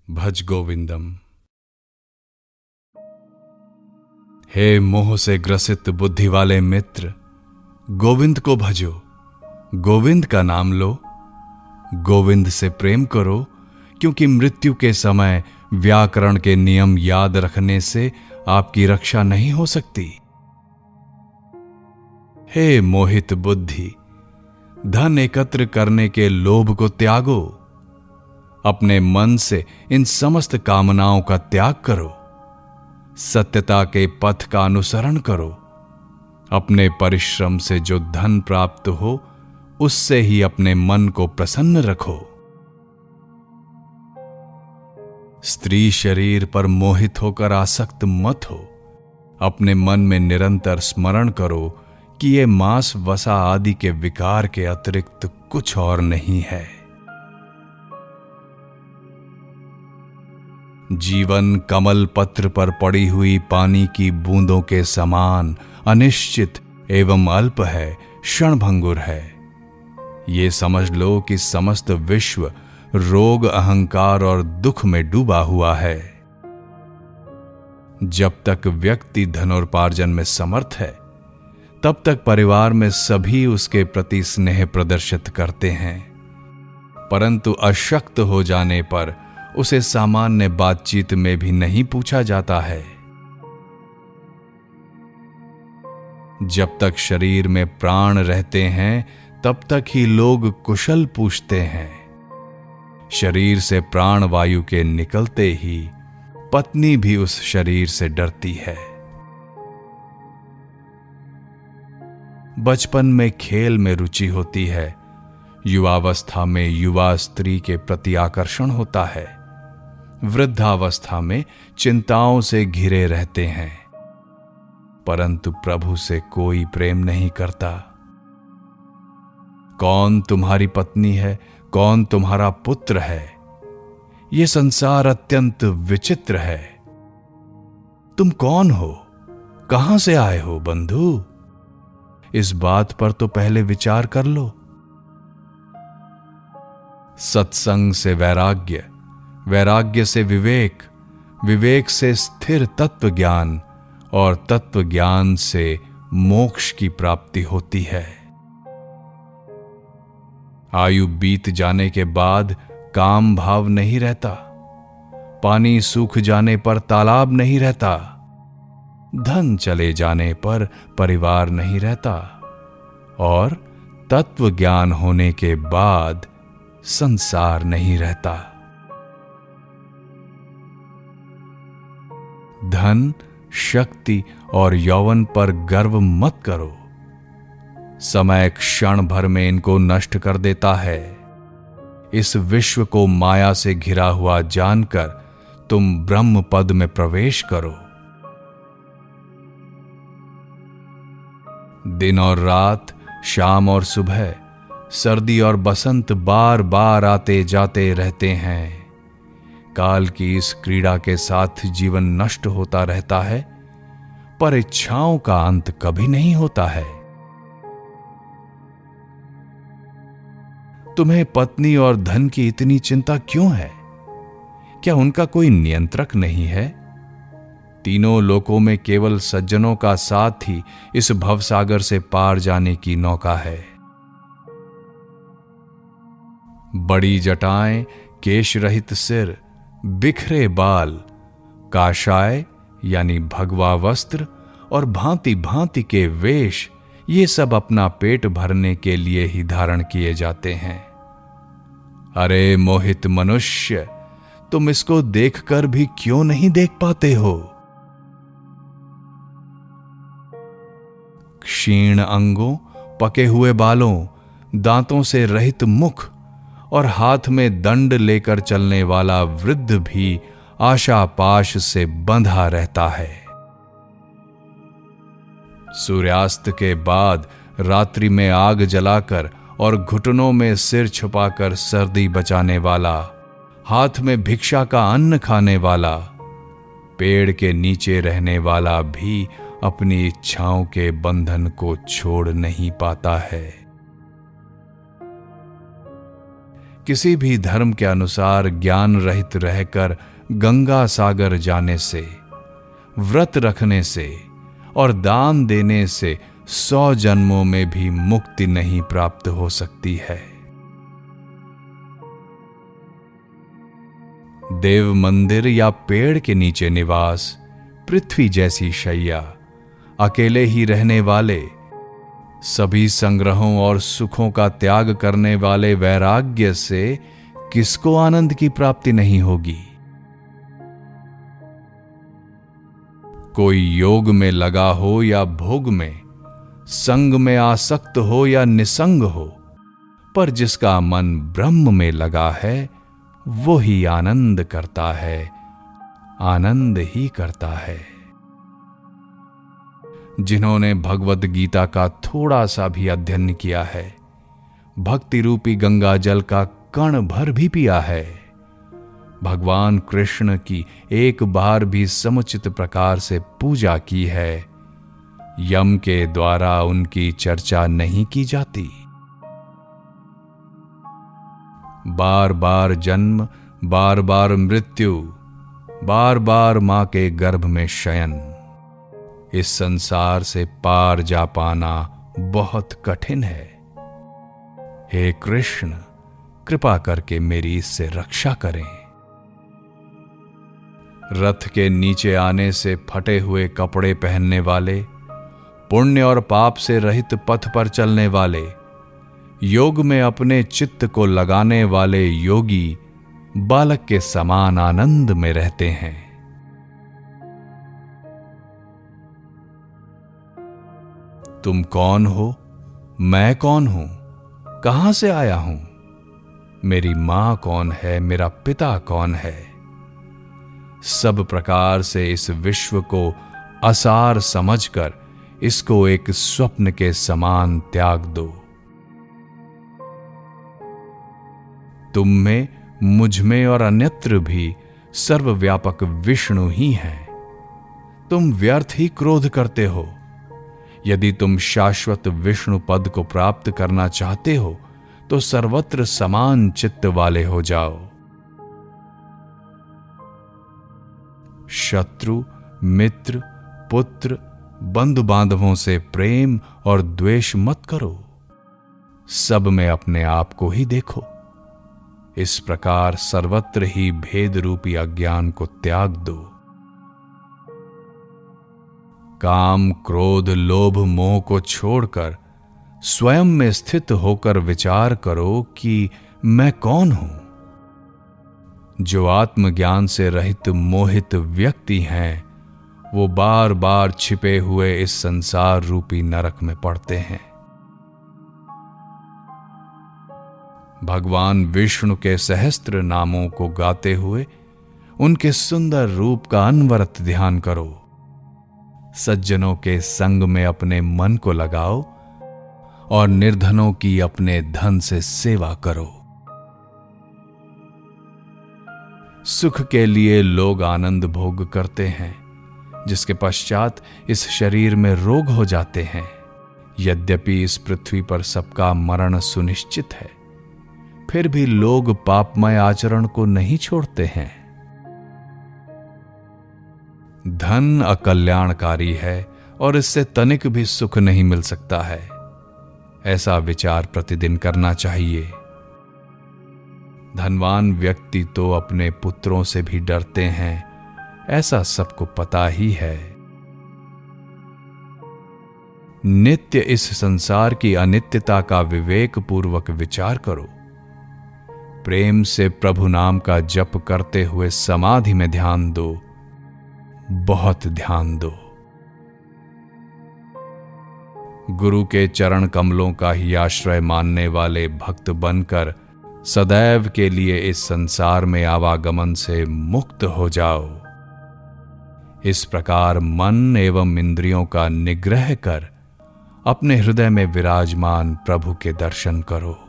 भज गोविंदम। हे मोह से ग्रसित बुद्धि वाले मित्र, गोविंद को भजो, गोविंद का नाम लो, गोविंद से प्रेम करो, क्योंकि मृत्यु के समय व्याकरण के नियम याद रखने से आपकी रक्षा नहीं हो सकती। हे मोहित बुद्धि, धन एकत्र करने के लोभ को त्यागो, अपने मन से इन समस्त कामनाओं का त्याग करो, सत्यता के पथ का अनुसरण करो, अपने परिश्रम से जो धन प्राप्त हो उससे ही अपने मन को प्रसन्न रखो। स्त्री शरीर पर मोहित होकर आसक्त मत हो, अपने मन में निरंतर स्मरण करो कि ये मांस वसा आदि के विकार के अतिरिक्त कुछ और नहीं है। जीवन कमल पत्र पर पड़ी हुई पानी की बूंदों के समान अनिश्चित एवं अल्प है, क्षणभंगुर है। ये समझ लो कि समस्त विश्व रोग, अहंकार और दुख में डूबा हुआ है। जब तक व्यक्ति धनोपार्जन में समर्थ है, तब तक परिवार में सभी उसके प्रति स्नेह प्रदर्शित करते हैं, परंतु अशक्त हो जाने पर उसे सामान्य बातचीत में भी नहीं पूछा जाता है। जब तक शरीर में प्राण रहते हैं, तब तक ही लोग कुशल पूछते हैं। शरीर से प्राण वायु के निकलते ही पत्नी भी उस शरीर से डरती है। बचपन में खेल में रुचि होती है, युवावस्था में युवा स्त्री के प्रति आकर्षण होता है, वृद्धावस्था में चिंताओं से घिरे रहते हैं, परंतु प्रभु से कोई प्रेम नहीं करता। कौन तुम्हारी पत्नी है, कौन तुम्हारा पुत्र है, यह संसार अत्यंत विचित्र है। तुम कौन हो, कहां से आए हो बंधु? इस बात पर तो पहले विचार कर लो। सत्संग से वैराग्य, वैराग्य से विवेक, विवेक से स्थिर तत्व ज्ञान और तत्व ज्ञान से मोक्ष की प्राप्ति होती है। आयु बीत जाने के बाद काम भाव नहीं रहता, पानी सूख जाने पर तालाब नहीं रहता, धन चले जाने पर परिवार नहीं रहता, और तत्व ज्ञान होने के बाद संसार नहीं रहता। धन, शक्ति और यौवन पर गर्व मत करो, समय क्षण भर में इनको नष्ट कर देता है। इस विश्व को माया से घिरा हुआ जानकर तुम ब्रह्म पद में प्रवेश करो। दिन और रात, शाम और सुबह, सर्दी और बसंत बार बार आते जाते रहते हैं। काल की इस क्रीड़ा के साथ जीवन नष्ट होता रहता है, पर इच्छाओं का अंत कभी नहीं होता है। तुम्हें पत्नी और धन की इतनी चिंता क्यों है? क्या उनका कोई नियंत्रक नहीं है? तीनों लोकों में केवल सज्जनों का साथ ही इस भवसागर से पार जाने की नौका है। बड़ी जटाएं, केश रहित सिर, बिखरे बाल, काशाय यानी भगवा वस्त्र और भांति भांति के वेश, ये सब अपना पेट भरने के लिए ही धारण किए जाते हैं। अरे मोहित मनुष्य, तुम इसको देखकर भी क्यों नहीं देख पाते हो? क्षीण अंगों, पके हुए बालों, दांतों से रहित मुख और हाथ में दंड लेकर चलने वाला वृद्ध भी आशा पाश से बंधा रहता है। सूर्यास्त के बाद रात्रि में आग जलाकर और घुटनों में सिर छुपाकर सर्दी बचाने वाला, हाथ में भिक्षा का अन्न खाने वाला, पेड़ के नीचे रहने वाला भी अपनी इच्छाओं के बंधन को छोड़ नहीं पाता है। किसी भी धर्म के अनुसार ज्ञान रहित रहकर गंगा सागर जाने से, व्रत रखने से और दान देने से 100 जन्मों में भी मुक्ति नहीं प्राप्त हो सकती है। देव मंदिर या पेड़ के नीचे निवास, पृथ्वी जैसी शैया, अकेले ही रहने वाले, सभी संग्रहों और सुखों का त्याग करने वाले वैराग्य से किसको आनंद की प्राप्ति नहीं होगी। कोई योग में लगा हो या भोग में, संग में आसक्त हो या निसंग हो, पर जिसका मन ब्रह्म में लगा है वो ही आनंद करता है, आनंद ही करता है। जिन्होंने भगवद गीता का थोड़ा सा भी अध्ययन किया है, भक्ति रूपी गंगा जल का कण भर भी पिया है, भगवान कृष्ण की एक बार भी समुचित प्रकार से पूजा की है, यम के द्वारा उनकी चर्चा नहीं की जाती। बार बार जन्म, बार बार मृत्यु, बार बार मां के गर्भ में शयन, इस संसार से पार जा पाना बहुत कठिन है। हे कृष्ण, कृपा करके मेरी इससे रक्षा करें। रथ के नीचे आने से फटे हुए कपड़े पहनने वाले, पुण्य और पाप से रहित पथ पर चलने वाले, योग में अपने चित्त को लगाने वाले योगी बालक के समान आनंद में रहते हैं। तुम कौन हो? मैं कौन हूं? कहां से आया हूं? मेरी मां कौन है? मेरा पिता कौन है? सब प्रकार से इस विश्व को असार समझकर इसको एक स्वप्न के समान त्याग दो। तुम में, मुझ में और अन्यत्र भी सर्वव्यापक विष्णु ही हैं। तुम व्यर्थ ही क्रोध करते हो। यदि तुम शाश्वत विष्णु पद को प्राप्त करना चाहते हो तो सर्वत्र समान चित्त वाले हो जाओ। शत्रु, मित्र, पुत्र, बंधु बांधवों से प्रेम और द्वेष मत करो। सब में अपने आप को ही देखो। इस प्रकार सर्वत्र ही भेद रूपी अज्ञान को त्याग दो। काम, क्रोध, लोभ, मोह को छोड़कर स्वयं में स्थित होकर विचार करो कि मैं कौन हूं। जो आत्मज्ञान से रहित मोहित व्यक्ति हैं, वो बार बार छिपे हुए इस संसार रूपी नरक में पड़ते हैं। भगवान विष्णु के सहस्त्र नामों को गाते हुए उनके सुंदर रूप का अनवरत ध्यान करो। सज्जनों के संग में अपने मन को लगाओ और निर्धनों की अपने धन से सेवा करो। सुख के लिए लोग आनंद भोग करते हैं, जिसके पश्चात इस शरीर में रोग हो जाते हैं। यद्यपि इस पृथ्वी पर सबका मरण सुनिश्चित है, फिर भी लोग पापमय आचरण को नहीं छोड़ते हैं। धन अकल्याणकारी है और इससे तनिक भी सुख नहीं मिल सकता है। ऐसा विचार प्रतिदिन करना चाहिए। धनवान व्यक्ति तो अपने पुत्रों से भी डरते हैं, ऐसा सबको पता ही है। नित्य इस संसार की अनित्यता का विवेक पूर्वक विचार करो। प्रेम से प्रभु नाम का जप करते हुए समाधि में ध्यान दो, बहुत ध्यान दो। गुरु के चरण कमलों का ही आश्रय मानने वाले भक्त बनकर सदैव के लिए इस संसार में आवागमन से मुक्त हो जाओ। इस प्रकार मन एवं इंद्रियों का निग्रह कर अपने हृदय में विराजमान प्रभु के दर्शन करो।